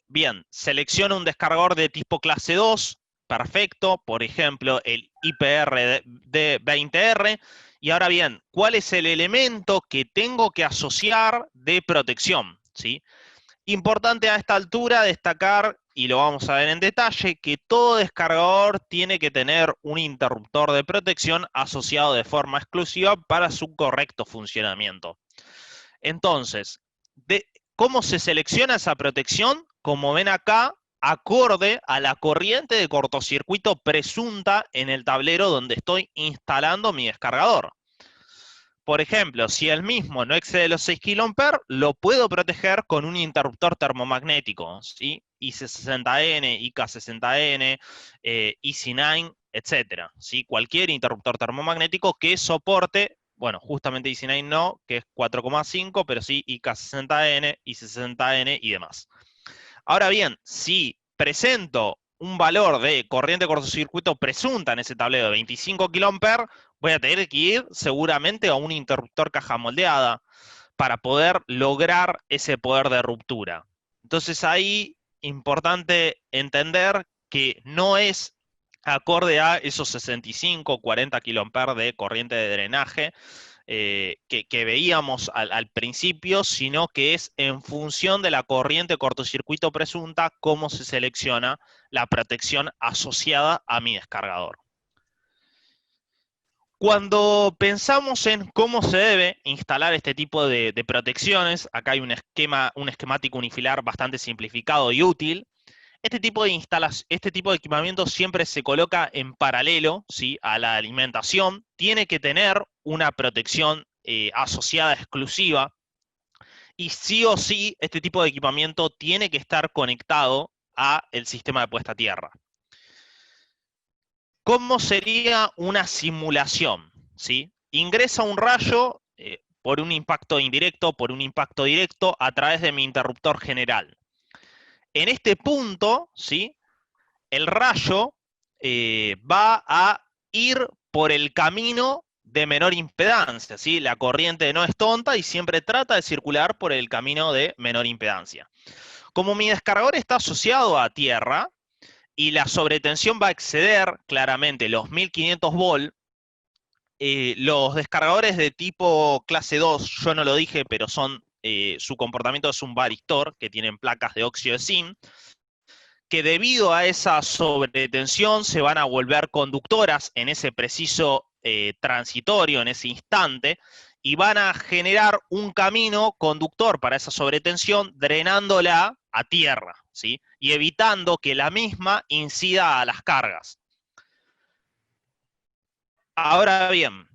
bien, selecciona un descargador de tipo clase 2, perfecto, por ejemplo, el IPR de 20R, y ahora bien, ¿cuál es el elemento que tengo que asociar de protección? ¿Sí? Importante a esta altura destacar, y lo vamos a ver en detalle, que todo descargador tiene que tener un interruptor de protección asociado de forma exclusiva para su correcto funcionamiento. Entonces, ¿cómo se selecciona esa protección? Como ven acá, acorde a la corriente de cortocircuito presunta en el tablero donde estoy instalando mi descargador. Por ejemplo, si el mismo no excede los 6 kA, lo puedo proteger con un interruptor termomagnético, ¿sí? IC60N, IK60N, EC9, etc. ¿Sí? Cualquier interruptor termomagnético que soporte, bueno, justamente EC9 no, que es 4,5, pero sí IK60N, IC60N y demás. Ahora bien, si presento un valor de corriente de cortocircuito presunta en ese tablero de 25 kA, voy a tener que ir seguramente a un interruptor caja moldeada para poder lograr ese poder de ruptura. Entonces ahí, importante entender que no es acorde a esos 65, 40 kA de corriente de drenaje que veíamos al principio, sino que es en función de la corriente cortocircuito presunta cómo se selecciona la protección asociada a mi descargador. Cuando pensamos en cómo se debe instalar este tipo de protecciones, acá hay un esquemático unifilar bastante simplificado y útil. Este tipo de equipamiento siempre se coloca en paralelo, ¿sí?, a la alimentación. Tiene que tener una protección asociada exclusiva. Y sí o sí, este tipo de equipamiento tiene que estar conectado al sistema de puesta a tierra. ¿Cómo sería una simulación? ¿Sí? Ingresa un rayo por un impacto indirecto, por un impacto directo, a través de mi interruptor general. En este punto, ¿sí?, el rayo va a ir por el camino de menor impedancia, ¿sí? La corriente no es tonta y siempre trata de circular por el camino de menor impedancia. Como mi descargador está asociado a tierra y la sobretensión va a exceder claramente los 1500 volts, los descargadores de tipo clase 2, yo no lo dije, pero su comportamiento es un varistor, que tienen placas de óxido de zinc, que debido a esa sobretensión se van a volver conductoras en ese preciso transitorio, en ese instante, y van a generar un camino conductor para esa sobretensión, drenándola a tierra, ¿sí?, y evitando que la misma incida a las cargas. Ahora bien,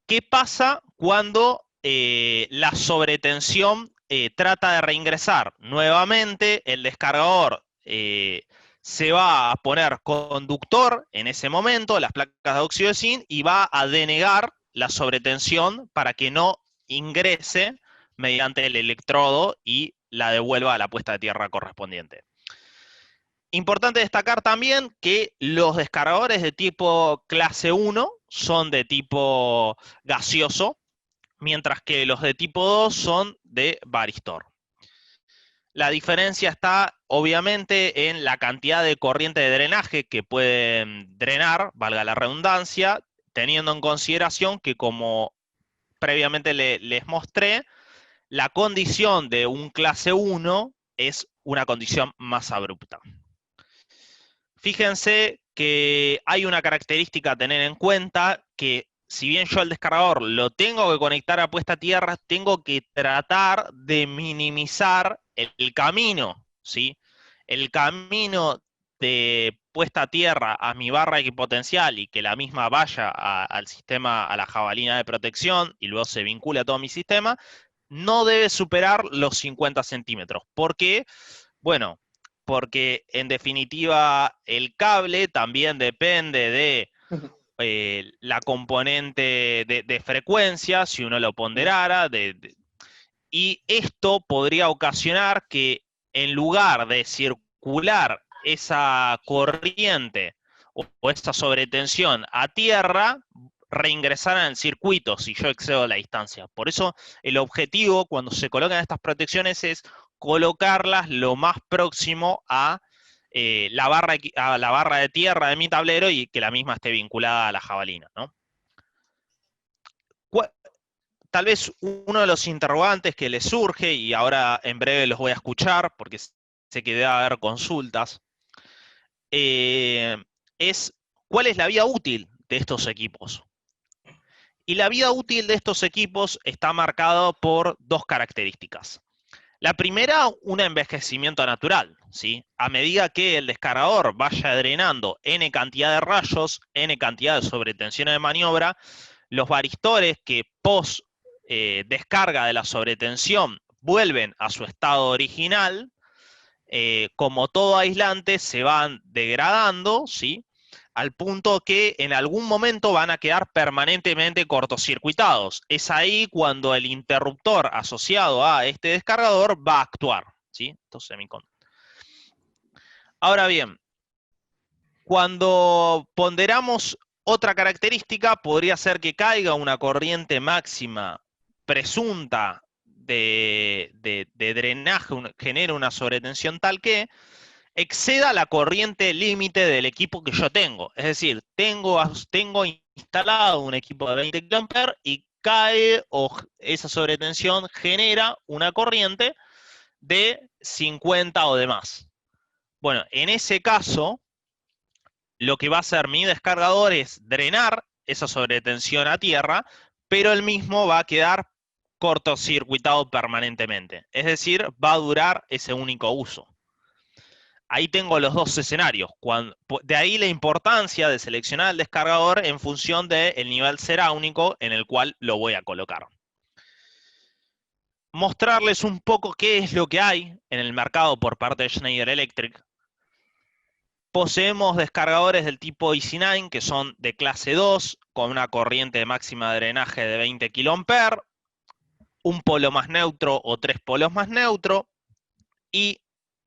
¿qué pasa cuando la sobretensión trata de reingresar? Nuevamente, el descargador se va a poner conductor en ese momento, las placas de óxido de zinc, y va a denegar la sobretensión para que no ingrese mediante el electrodo y la devuelva a la puesta de tierra correspondiente. Importante destacar también que los descargadores de tipo clase 1 son de tipo gaseoso, mientras que los de tipo 2 son de varistor. La diferencia está obviamente en la cantidad de corriente de drenaje que pueden drenar, valga la redundancia, teniendo en consideración que, como previamente les mostré, la condición de un clase 1 es una condición más abrupta. Fíjense que hay una característica a tener en cuenta, que si bien yo el descargador lo tengo que conectar a puesta a tierra, tengo que tratar de minimizar el camino, ¿sí? El camino de puesta a tierra a mi barra equipotencial y que la misma vaya al sistema, a la jabalina de protección y luego se vincule a todo mi sistema, no debe superar los 50 centímetros. ¿Por qué? Bueno, porque en definitiva el cable también depende de la componente de frecuencia, si uno lo ponderara, y esto podría ocasionar que en lugar de circular esa corriente o esta sobretensión a tierra, reingresara en el circuito si yo excedo la distancia. Por eso el objetivo cuando se colocan estas protecciones es colocarlas lo más próximo a la barra de tierra de mi tablero y que la misma esté vinculada a la jabalina, ¿no? Tal vez uno de los interrogantes que les surge, y ahora en breve los voy a escuchar porque sé que debe haber consultas, es ¿cuál es la vida útil de estos equipos? Y la vida útil de estos equipos está marcado por dos características. La primera, un envejecimiento natural, ¿sí? A medida que el descargador vaya drenando N cantidad de rayos, N cantidad de sobretensiones de maniobra, los varistores que post descarga de la sobretensión vuelven a su estado original, como todo aislante se van degradando, ¿sí? Al punto que en algún momento van a quedar permanentemente cortocircuitados. Es ahí cuando el interruptor asociado a este descargador va a actuar, ¿sí? Entonces, ahora bien, cuando ponderamos otra característica, podría ser que caiga una corriente máxima presunta de drenaje, genere una sobretensión tal que exceda la corriente límite del equipo que yo tengo. Es decir, tengo instalado un equipo de 20 kA y cae o esa sobretensión genera una corriente de 50 o de más. Bueno, en ese caso, lo que va a hacer mi descargador es drenar esa sobretensión a tierra, pero el mismo va a quedar cortocircuitado permanentemente. Es decir, va a durar ese único uso. Ahí tengo los dos escenarios. De ahí la importancia de seleccionar el descargador en función del nivel ceráunico en el cual lo voy a colocar. Mostrarles un poco qué es lo que hay en el mercado por parte de Schneider Electric. Poseemos descargadores del tipo EC9 que son de clase 2 con una corriente máxima de drenaje de 20 kA, un polo más neutro o 3 polos más neutro, y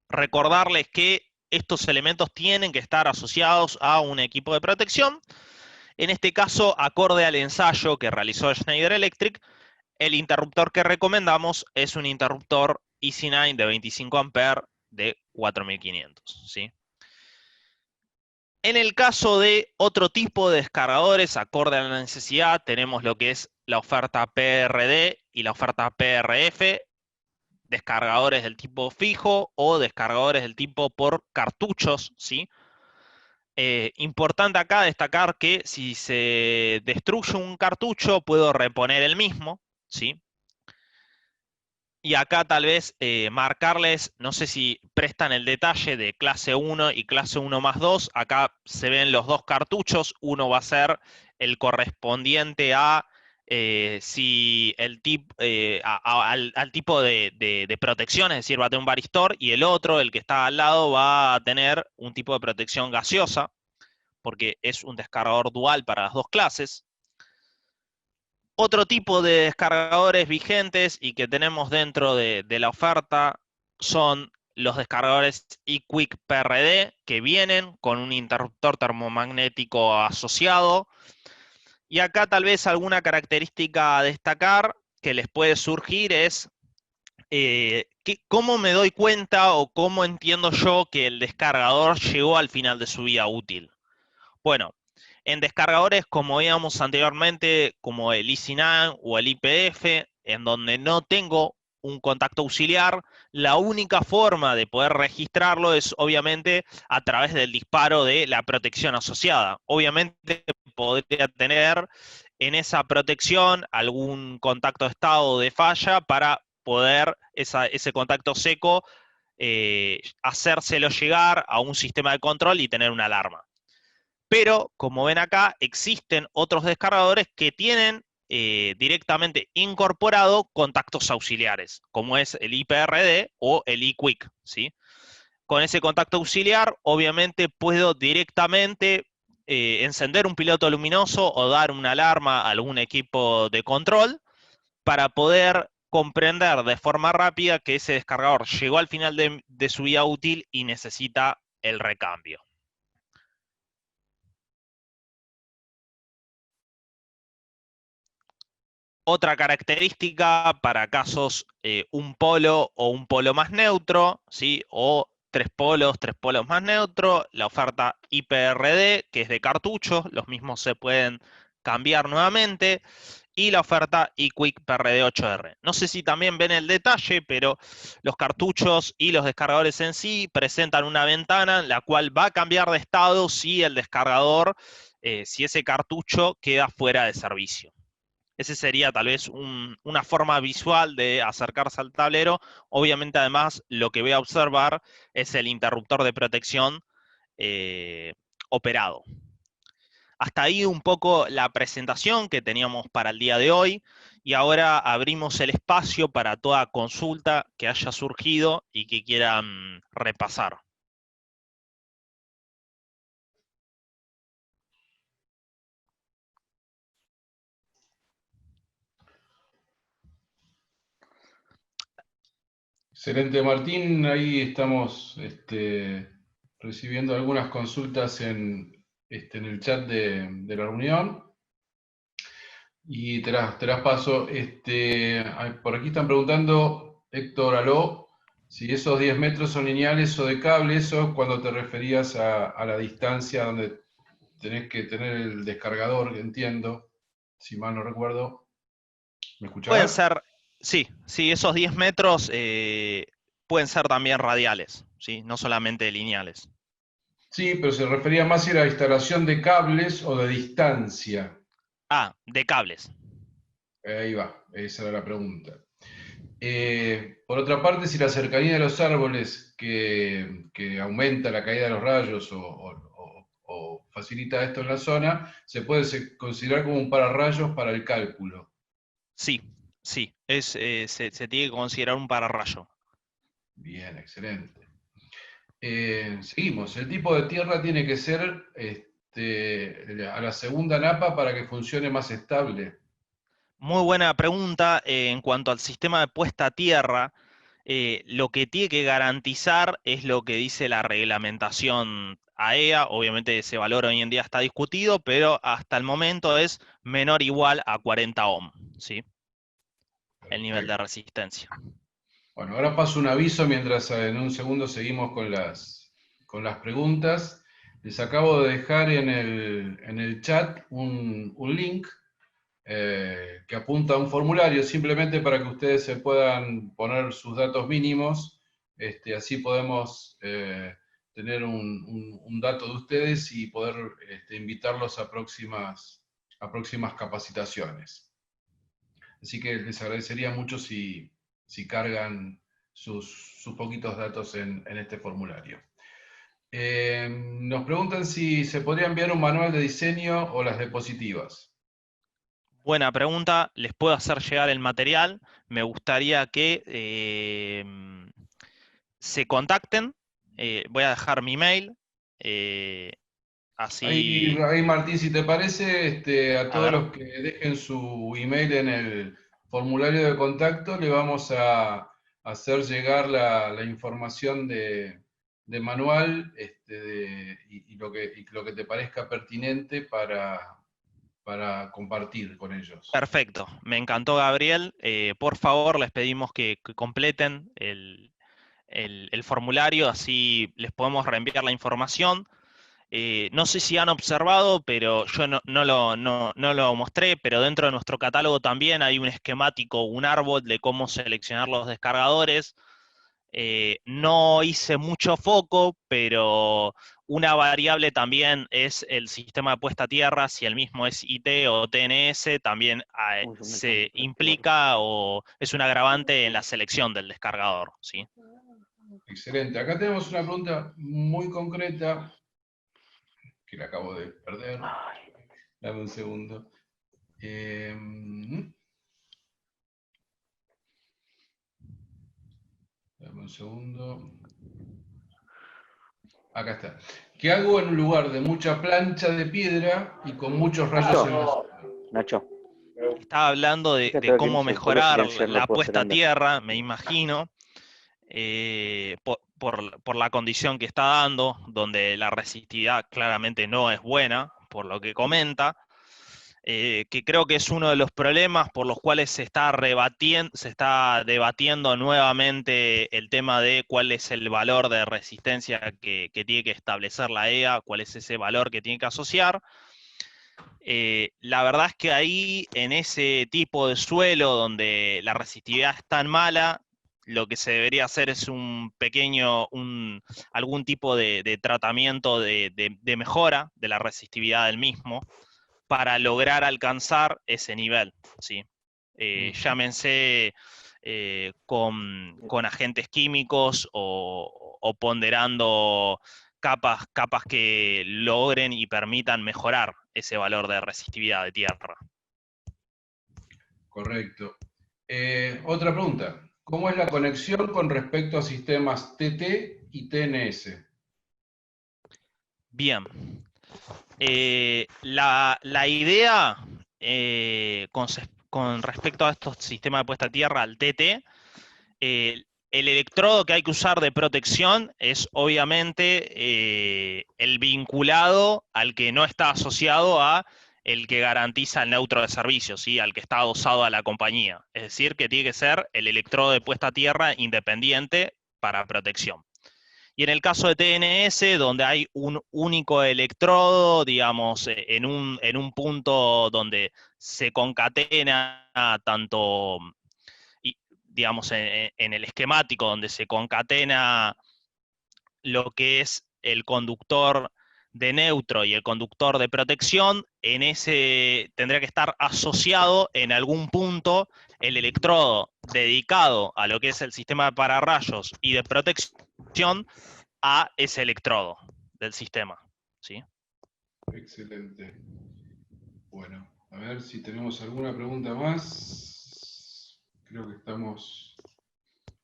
recordarles que estos elementos tienen que estar asociados a un equipo de protección. En este caso, acorde al ensayo que realizó Schneider Electric, el interruptor que recomendamos es un interruptor EC9 de 25 A de 4500, ¿sí? En el caso de otro tipo de descargadores, acorde a la necesidad, tenemos lo que es la oferta PRD y la oferta PRF, descargadores del tipo fijo o descargadores del tipo por cartuchos, ¿sí? Importante acá destacar que si se destruye un cartucho, puedo reponer el mismo, ¿sí? Y acá tal vez marcarles, no sé si prestan el detalle de clase 1 y clase 1 más 2, acá se ven los dos cartuchos, uno va a ser el correspondiente a si el al tipo de protección, es decir, va a tener un varistor, y el otro, el que está al lado, va a tener un tipo de protección gaseosa, porque es un descargador dual para las dos clases. Otro tipo de descargadores vigentes y que tenemos dentro de la oferta son los descargadores eQuick PRD, que vienen con un interruptor termomagnético asociado. Y acá tal vez alguna característica a destacar que les puede surgir es cómo me doy cuenta o cómo entiendo yo que el descargador llegó al final de su vida útil. Bueno, en descargadores, como veíamos anteriormente, como el EC9 o el IPF, en donde no tengo un contacto auxiliar, la única forma de poder registrarlo es obviamente a través del disparo de la protección asociada. Obviamente podría tener en esa protección algún contacto de estado o de falla para poder ese contacto seco hacérselo llegar a un sistema de control y tener una alarma. Pero, como ven acá, existen otros descargadores que tienen directamente incorporado contactos auxiliares, como es el IPRD o el eQuick, ¿sí? Con ese contacto auxiliar, obviamente puedo directamente encender un piloto luminoso o dar una alarma a algún equipo de control para poder comprender de forma rápida que ese descargador llegó al final de su vida útil y necesita el recambio. Otra característica para casos un polo o un polo más neutro, ¿sí? O tres polos más neutro, la oferta IPRD, que es de cartuchos, los mismos se pueden cambiar nuevamente, y la oferta eQuick PRD8R. No sé si también ven el detalle, pero los cartuchos y los descargadores en sí presentan una ventana en la cual va a cambiar de estado si el descargador, si ese cartucho queda fuera de servicio. Ese sería tal vez una forma visual de acercarse al tablero. Obviamente, además, lo que voy a observar es el interruptor de protección operado. Hasta ahí un poco la presentación que teníamos para el día de hoy, y ahora abrimos el espacio para toda consulta que haya surgido y que quieran repasar. Excelente, Martín. Ahí estamos recibiendo algunas consultas en el chat de la reunión. Y te las paso. Por aquí están preguntando, Héctor Aló, si esos 10 metros son lineales o de cable. Eso cuando te referías a la distancia donde tenés que tener el descargador, entiendo, si mal no recuerdo. ¿Me Pueden escuchabas? ser, sí, esos 10 metros pueden ser también radiales, ¿sí? No solamente lineales. Sí, pero se refería más a la instalación de cables o de distancia. Ah, de cables. Ahí va, esa era la pregunta. Por otra parte, si la cercanía de los árboles que aumenta la caída de los rayos o facilita esto en la zona, se puede considerar como un pararrayos para el cálculo. Sí, se tiene que considerar un pararrayo. Bien, excelente. Seguimos. El tipo de tierra tiene que ser a la segunda napa para que funcione más estable. Muy buena pregunta. En cuanto al sistema de puesta a tierra, lo que tiene que garantizar es lo que dice la reglamentación AEA. Obviamente ese valor hoy en día está discutido, pero hasta el momento es menor o igual a 40 ohm, ¿sí? El nivel de resistencia. Bueno, ahora paso un aviso mientras en un segundo seguimos con las preguntas. Les acabo de dejar en el chat un link que apunta a un formulario simplemente para que ustedes se puedan poner sus datos mínimos. Así podemos tener un dato de ustedes y poder invitarlos a próximas capacitaciones. Así que les agradecería mucho si cargan sus poquitos datos en este formulario. Nos preguntan si se podría enviar un manual de diseño o las diapositivas. Buena pregunta. Les puedo hacer llegar el material. Me gustaría que se contacten. Voy a dejar mi mail. Así, Ahí, Martín, si te parece, a a todos ver. los que dejen su email en el formulario de contacto, le vamos a hacer llegar la información de manual y lo que te parezca pertinente para compartir con ellos. Perfecto, me encantó Gabriel. Por favor, les pedimos que completen el formulario, así les podemos reenviar la información. No sé si han observado, pero yo no lo mostré, pero dentro de nuestro catálogo también hay un esquemático, un árbol de cómo seleccionar los descargadores. No hice mucho foco, pero una variable también es el sistema de puesta a tierra, si el mismo es IT o TNS, también se implica o es un agravante en la selección del descargador, ¿sí? Excelente. Acá tenemos una pregunta muy concreta, que la acabo de perder. Dame un segundo. Dame un segundo. Acá está. ¿Qué hago en un lugar de mucha plancha de piedra y con muchos rayos en la zona? Nacho, Estaba hablando fíjate de lo que cómo dice, vuelve a mejorar silenciar, no la puedo hacer puesta a anda. tierra, me imagino, por la condición que está dando, donde la resistividad claramente no es buena, por lo que comenta, que creo que es uno de los problemas por los cuales se está debatiendo nuevamente el tema de cuál es el valor de resistencia que tiene que establecer la EA, cuál es ese valor que tiene que asociar. La verdad es que ahí, en ese tipo de suelo donde la resistividad es tan mala, lo que se debería hacer es algún tipo de tratamiento de mejora de la resistividad del mismo para lograr alcanzar ese nivel, ¿sí? Llámense con agentes químicos o ponderando capas que logren y permitan mejorar ese valor de resistividad de tierra. Correcto. Otra pregunta. ¿Cómo es la conexión con respecto a sistemas TT y TNS? Bien. La idea con respecto a estos sistemas de puesta a tierra, al TT, el electrodo que hay que usar de protección es obviamente el vinculado al que no está asociado a el que garantiza el neutro de servicio, ¿sí? Al que está adosado a la compañía. Es decir, que tiene que ser el electrodo de puesta a tierra independiente para protección. Y en el caso de TNS, donde hay un único electrodo, digamos, en un punto donde se concatena tanto, digamos, en el esquemático, donde se concatena lo que es el conductor de neutro y el conductor de protección, en ese tendría que estar asociado en algún punto el electrodo dedicado a lo que es el sistema de pararrayos y de protección a ese electrodo del sistema, ¿sí? Excelente. Bueno, a ver si tenemos alguna pregunta más. Creo que estamos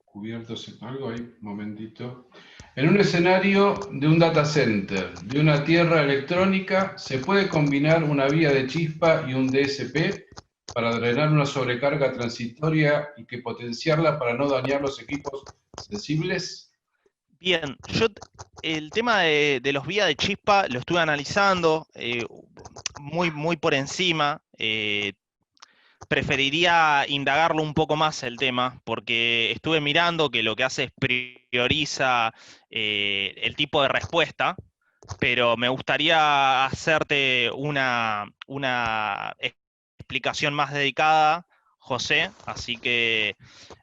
cubiertos en algo ahí, un momentito. En un escenario de un data center, de una tierra electrónica, ¿se puede combinar una vía de chispa y un DSP para drenar una sobrecarga transitoria y que potenciarla para no dañar los equipos sensibles? Bien, el tema de los vías de chispa lo estuve analizando muy por encima. Preferiría indagarlo un poco más el tema, porque estuve mirando que lo que hace es prioriza el tipo de respuesta, pero me gustaría hacerte una explicación más dedicada, José, así que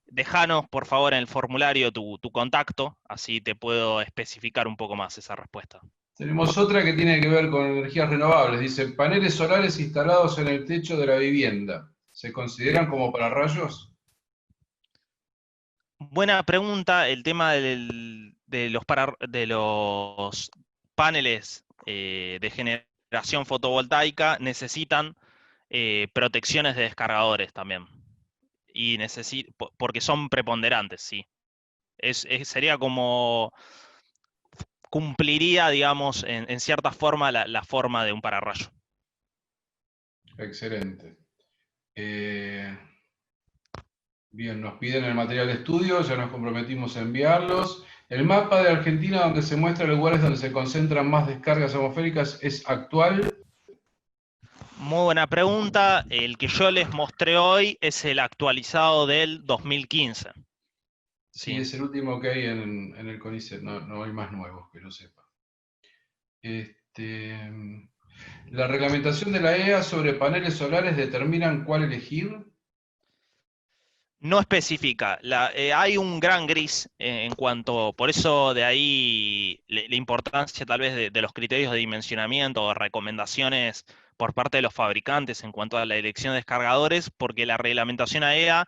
déjanos por favor en el formulario tu contacto, así te puedo especificar un poco más esa respuesta. Tenemos otra que tiene que ver con energías renovables. Dice, paneles solares instalados en el techo de la vivienda. ¿Se consideran como pararrayos? Buena pregunta, el tema de los paneles de generación fotovoltaica necesitan protecciones de descargadores también. Y porque son preponderantes, sí. Sería como cumpliría, digamos, en cierta forma la forma de un pararrayo. Excelente. Bien, nos piden el material de estudio, ya nos comprometimos a enviarlos. El mapa de Argentina donde se muestran lugares donde se concentran más descargas atmosféricas es actual. Muy buena pregunta. El que yo les mostré hoy es el actualizado del 2015. Sí, Sí. es el último que hay en el CONICET, no hay más nuevos, que lo sepa. La reglamentación de la EA sobre paneles solares determinan cuál elegir. No especifica. Hay un gran gris en cuanto, por eso de ahí la importancia tal vez de los criterios de dimensionamiento o recomendaciones por parte de los fabricantes en cuanto a la elección de descargadores, porque la reglamentación AEA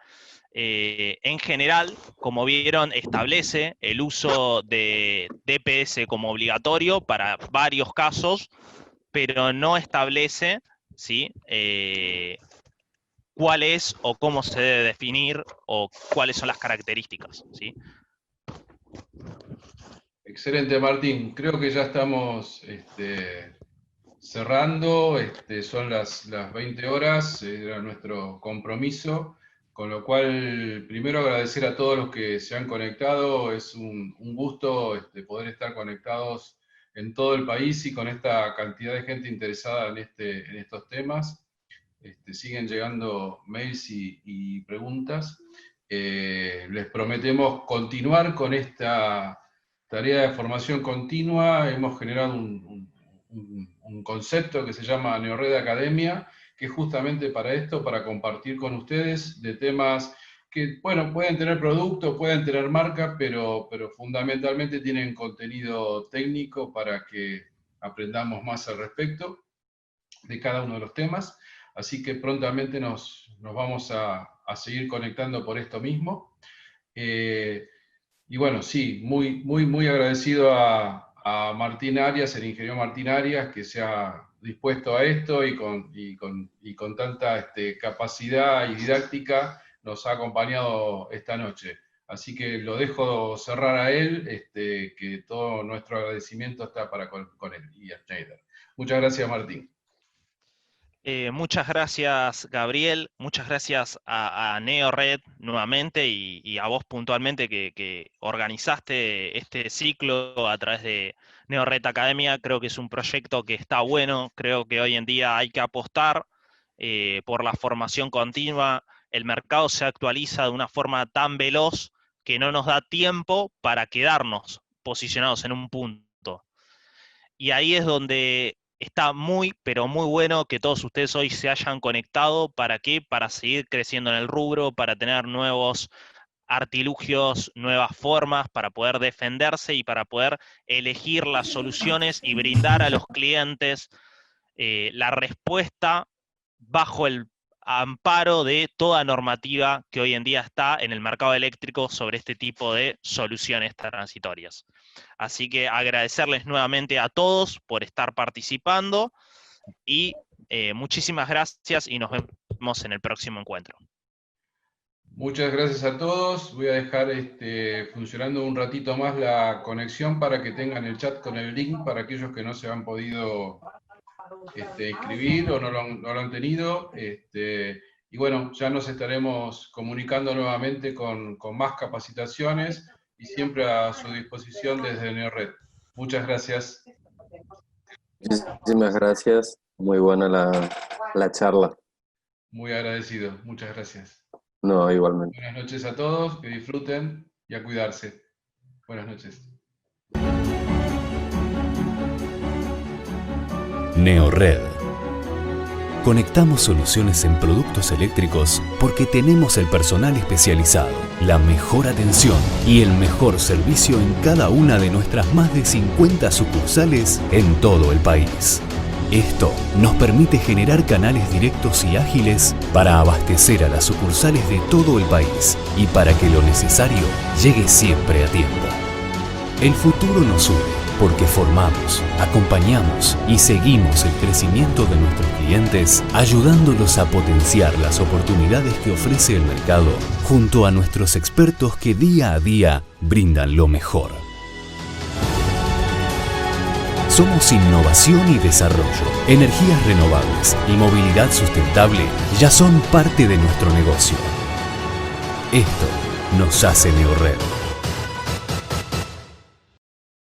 en general, como vieron, establece el uso de DPS como obligatorio para varios casos, pero no establece, ¿sí? Cuál es o cómo se debe definir o cuáles son las características, ¿sí? Excelente, Martín. Creo que ya estamos cerrando. Son las 20 horas, era nuestro compromiso. Con lo cual, primero agradecer a todos los que se han conectado. Es un gusto poder estar conectados en todo el país y con esta cantidad de gente interesada en estos temas. Siguen llegando mails y preguntas. Les prometemos continuar con esta tarea de formación continua. Hemos generado un concepto que se llama NeoRed Academia, que es justamente para esto, para compartir con ustedes de temas que, bueno, pueden tener producto, pueden tener marca, pero fundamentalmente tienen contenido técnico para que aprendamos más al respecto de cada uno de los temas. Así que prontamente nos vamos a seguir conectando por esto mismo. Y bueno, sí, muy agradecido a Martín Arias, el ingeniero Martín Arias, que se ha dispuesto a esto y con tanta capacidad y didáctica nos ha acompañado esta noche. Así que lo dejo cerrar a él, que todo nuestro agradecimiento está para con él y a Schneider. Muchas gracias, Martín. Muchas gracias, Gabriel. Muchas gracias a NeoRed nuevamente y a vos puntualmente que organizaste este ciclo a través de NeoRed Academia. Creo que es un proyecto que está bueno. Creo que hoy en día hay que apostar por la formación continua. El mercado se actualiza de una forma tan veloz que no nos da tiempo para quedarnos posicionados en un punto. Y ahí es donde está muy, pero muy bueno que todos ustedes hoy se hayan conectado. ¿Para qué? Para seguir creciendo en el rubro, para tener nuevos artilugios, nuevas formas, para poder defenderse y para poder elegir las soluciones y brindar a los clientes la respuesta bajo el amparo de toda normativa que hoy en día está en el mercado eléctrico sobre este tipo de soluciones transitorias. Así que agradecerles nuevamente a todos por estar participando y muchísimas gracias y nos vemos en el próximo encuentro. Muchas gracias a todos. Voy a dejar funcionando un ratito más la conexión para que tengan el chat con el link para aquellos que no se han podido inscribir o no lo han tenido. Y bueno, ya nos estaremos comunicando nuevamente con más capacitaciones y siempre a su disposición desde NeoRed. Muchas gracias. Muchísimas gracias. Muy buena la charla. Muy agradecido. Muchas gracias. No, igualmente. Buenas noches a todos. Que disfruten y a cuidarse. Buenas noches. NeoRed. Conectamos soluciones en productos eléctricos porque tenemos el personal especializado, la mejor atención y el mejor servicio en cada una de nuestras más de 50 sucursales en todo el país. Esto nos permite generar canales directos y ágiles para abastecer a las sucursales de todo el país y para que lo necesario llegue siempre a tiempo. El futuro nos une porque formamos, acompañamos y seguimos el crecimiento de nuestros clientes, ayudándolos a potenciar las oportunidades que ofrece el mercado junto a nuestros expertos que día a día brindan lo mejor. Somos innovación y desarrollo, energías renovables y movilidad sustentable ya son parte de nuestro negocio. Esto nos hace NeoRed.